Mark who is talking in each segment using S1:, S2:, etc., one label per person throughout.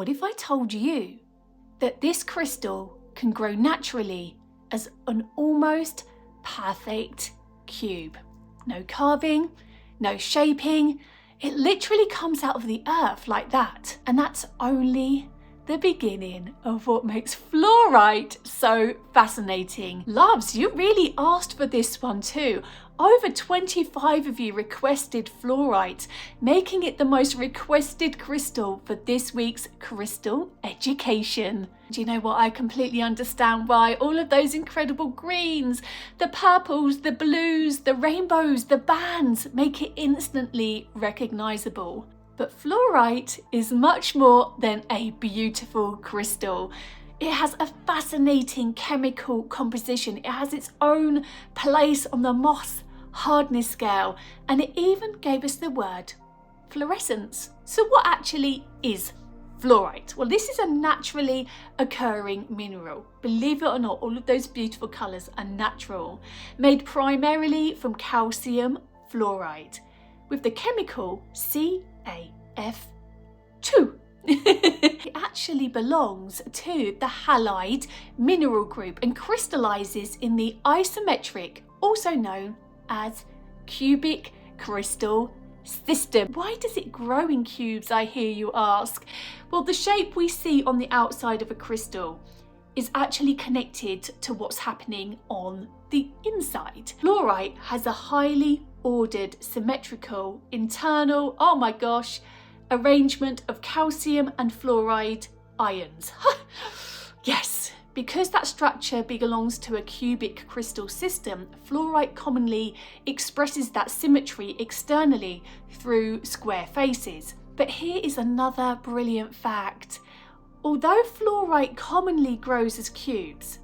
S1: What if I told you that this crystal can grow naturally as an almost perfect cube? No carving, no shaping. It literally comes out of the earth like that. And that's only the beginning of what makes fluorite so fascinating. Loves, you really asked for this one too. Over 25 of you requested fluorite, making it the most requested crystal for this week's crystal education. Do you know what? I completely understand why. All of those incredible greens, the purples, the blues, the rainbows, the bands make it instantly recognizable. But fluorite is much more than a beautiful crystal. It has a fascinating chemical composition. It has its own place on the Mohs hardness scale, and it even gave us the word fluorescence. So what actually is fluorite? Well, this is a naturally occurring mineral. Believe it or not, all of those beautiful colours are natural, made primarily from calcium fluoride, with the chemical CaF2. It actually belongs to the halide mineral group and crystallizes in the isometric, also known as cubic crystal system. Why does it grow in cubes, I hear you ask? Well, the shape we see on the outside of a crystal is actually connected to what's happening on the inside. Fluorite has a highly ordered, symmetrical, internal, oh my gosh, arrangement of calcium and fluoride ions. Yes, because that structure belongs to a cubic crystal system, fluorite commonly expresses that symmetry externally through square faces. But here is another brilliant fact. Although fluorite commonly grows as cubes,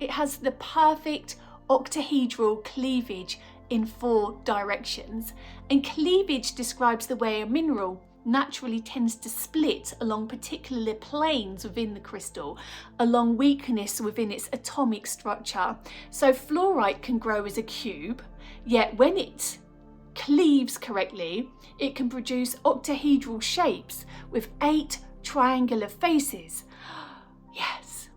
S1: it has the perfect octahedral cleavage in 4 directions, and cleavage describes the way a mineral naturally tends to split along particular planes within the crystal, along weakness within its atomic structure. So fluorite can grow as a cube, yet when it cleaves correctly, it can produce octahedral shapes with 8 triangular faces. Yes,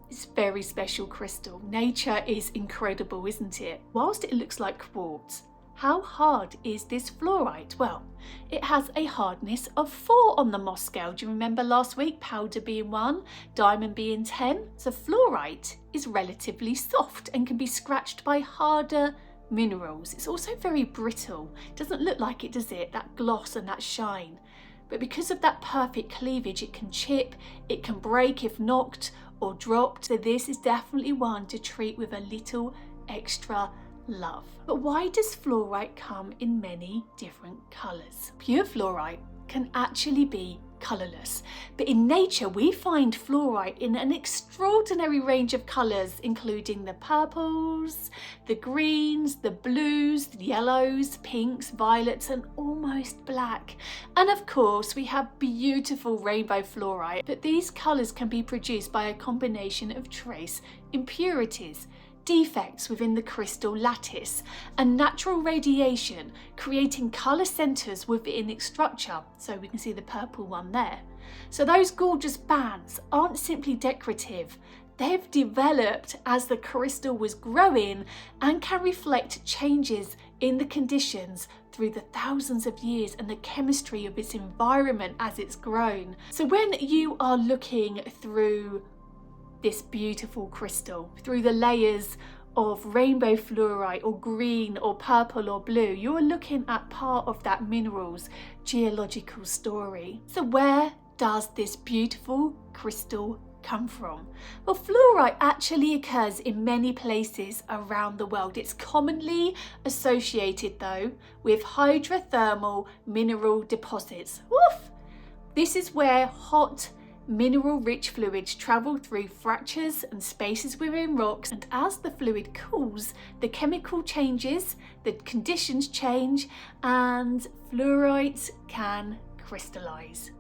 S1: it's a very special crystal. Nature is incredible, isn't it? Whilst it looks like quartz, how hard is this fluorite? Well, it has a hardness of 4 on the Mohs scale. Do you remember last week? Powder being 1, diamond being 10. So fluorite is relatively soft and can be scratched by harder minerals. It's also very brittle. It doesn't look like it, does it? That gloss and that shine. But because of that perfect cleavage, it can chip, it can break if knocked or dropped. So this is definitely one to treat with a little extra love. But why does fluorite come in many different colours? Pure fluorite can actually be colourless, but in nature we find fluorite in an extraordinary range of colours, including the purples, the greens, the blues, the yellows, pinks, violets, and almost black. And of course we have beautiful rainbow fluorite, but these colours can be produced by a combination of trace impurities, defects within the crystal lattice, and natural radiation, creating colour centres within its structure. So we can see the purple one there. So those gorgeous bands aren't simply decorative. They've developed as the crystal was growing and can reflect changes in the conditions through the thousands of years and the chemistry of its environment as it's grown. So when you are looking through this beautiful crystal, through the layers of rainbow fluorite or green or purple or blue, you're looking at part of that mineral's geological story. So where does this beautiful crystal come from? Well, fluorite actually occurs in many places around the world. It's commonly associated though with hydrothermal mineral deposits. Woof! This is where hot mineral-rich fluids travel through fractures and spaces within rocks, and as the fluid cools, the chemical changes, the conditions change, and fluorites can crystallize.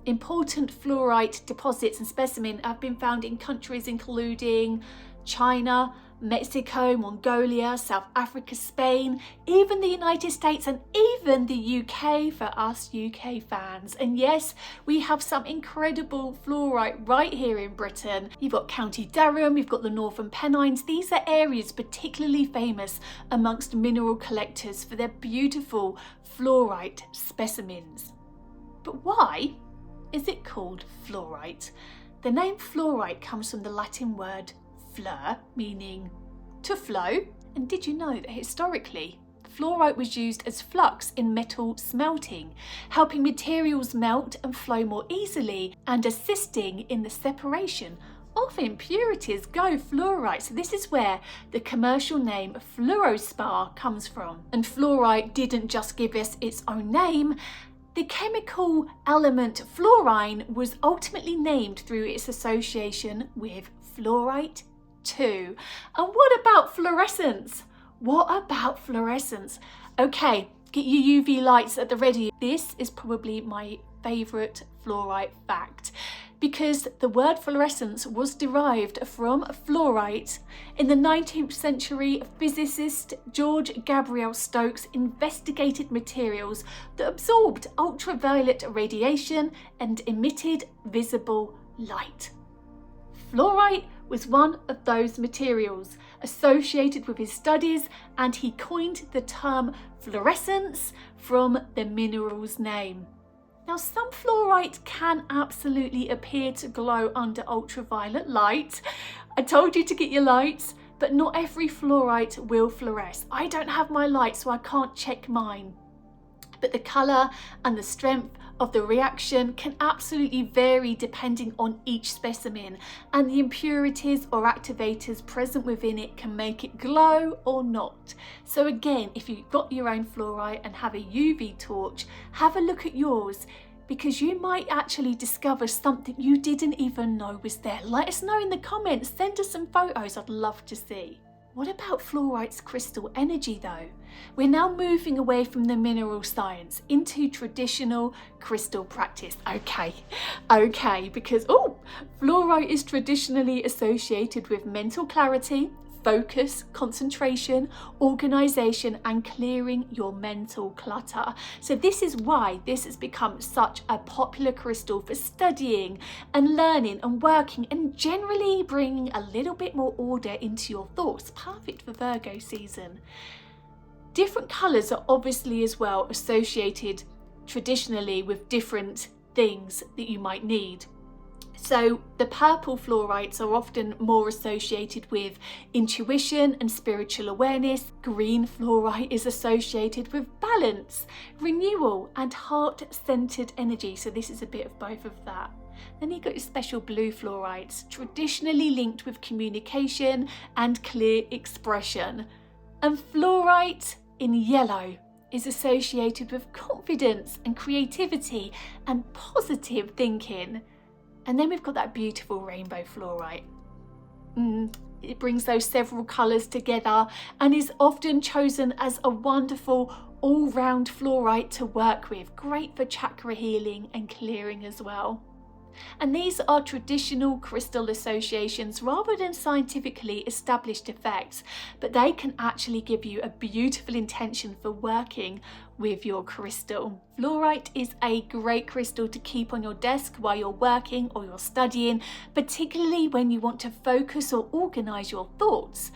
S1: Important fluorite deposits and specimens have been found in countries including China, Mexico, Mongolia, South Africa, Spain, even the United States, and even the UK for us UK fans. And yes, we have some incredible fluorite right here in Britain. You've got County Durham, you've got the Northern Pennines. These are areas particularly famous amongst mineral collectors for their beautiful fluorite specimens. But why is it called fluorite? The name fluorite comes from the Latin word fleur, meaning to flow. And did you know that historically, fluorite was used as flux in metal smelting, helping materials melt and flow more easily and assisting in the separation of impurities. Go fluorite. So this is where the commercial name fluorspar comes from. And fluorite didn't just give us its own name. The chemical element fluorine was ultimately named through its association with fluorite too. And what about fluorescence? What about fluorescence? Okay, get your UV lights at the ready. This is probably my favourite fluorite fact, because the word fluorescence was derived from fluorite. In the 19th century, physicist George Gabriel Stokes investigated materials that absorbed ultraviolet radiation and emitted visible light. Fluorite was one of those materials associated with his studies, and he coined the term fluorescence from the mineral's name. Now, some fluorite can absolutely appear to glow under ultraviolet light. I told you to get your lights, but not every fluorite will fluoresce. I don't have my light, so I can't check mine. But the colour and the strength of the reaction can absolutely vary depending on each specimen, and the impurities or activators present within it can make it glow or not. So again, if you've got your own fluorite and have a UV torch, have a look at yours, because you might actually discover something you didn't even know was there. Let us know in the comments, send us some photos, I'd love to see. What about fluorite's crystal energy though? We're now moving away from the mineral science into traditional crystal practice. Okay, because fluorite is traditionally associated with mental clarity, focus, concentration, organisation, and clearing your mental clutter. So this is why this has become such a popular crystal for studying and learning and working, and generally bringing a little bit more order into your thoughts. Perfect for Virgo season. Different colours are obviously as well associated traditionally with different things that you might need. So the purple fluorites are often more associated with intuition and spiritual awareness. Green fluorite is associated with balance, renewal, and heart-centered energy. So this is a bit of both of that. Then you've got your special blue fluorites, traditionally linked with communication and clear expression. And fluorite in yellow is associated with confidence and creativity and positive thinking. And then we've got that beautiful rainbow fluorite. It brings those several colours together and is often chosen as a wonderful all-round fluorite to work with. Great for chakra healing and clearing as well. And these are traditional crystal associations rather than scientifically established effects, but they can actually give you a beautiful intention for working with your crystal. Fluorite is a great crystal to keep on your desk while you're working or you're studying, particularly when you want to focus or organise your thoughts.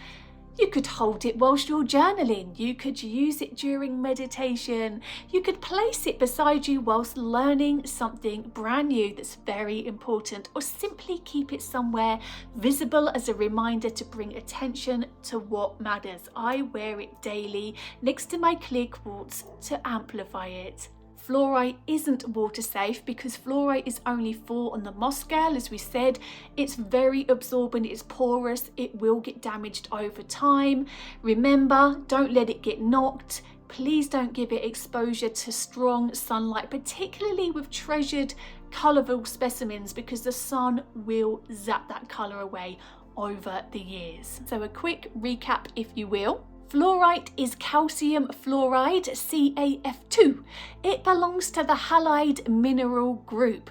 S1: You could hold it whilst you're journaling, you could use it during meditation, you could place it beside you whilst learning something brand new that's very important, or simply keep it somewhere visible as a reminder to bring attention to what matters. I wear it daily next to my clear quartz to amplify it. Fluorite isn't water safe because fluorite is only 4 on the Mohs scale. As we said, it's very absorbent, it's porous, it will get damaged over time. Remember, don't let it get knocked. Please don't give it exposure to strong sunlight, particularly with treasured colourful specimens, because the sun will zap that colour away over the years. So a quick recap, if you will. Fluorite is calcium fluoride, CaF2. It belongs to the halide mineral group.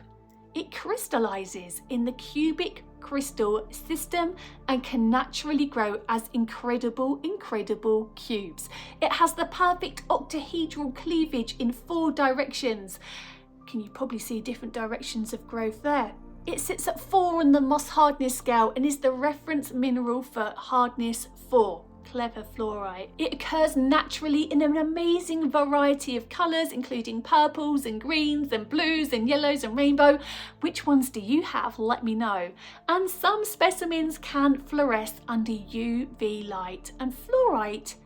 S1: It crystallises in the cubic crystal system and can naturally grow as incredible cubes. It has the perfect octahedral cleavage in 4 directions. Can you probably see different directions of growth there? It sits at 4 on the Mohs hardness scale and is the reference mineral for hardness 4. Clever fluorite. It occurs naturally in an amazing variety of colours, including purples and greens and blues and yellows and rainbow. Which ones do you have? Let me know. And some specimens can fluoresce under UV light, and fluorite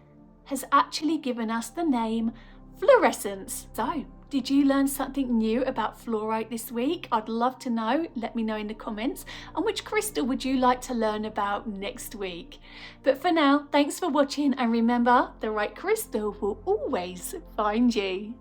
S1: has actually given us the name fluorescence. So, did you learn something new about fluorite this week? I'd love to know. Let me know in the comments. And which crystal would you like to learn about next week? But for now, thanks for watching, and remember, the right crystal will always find you.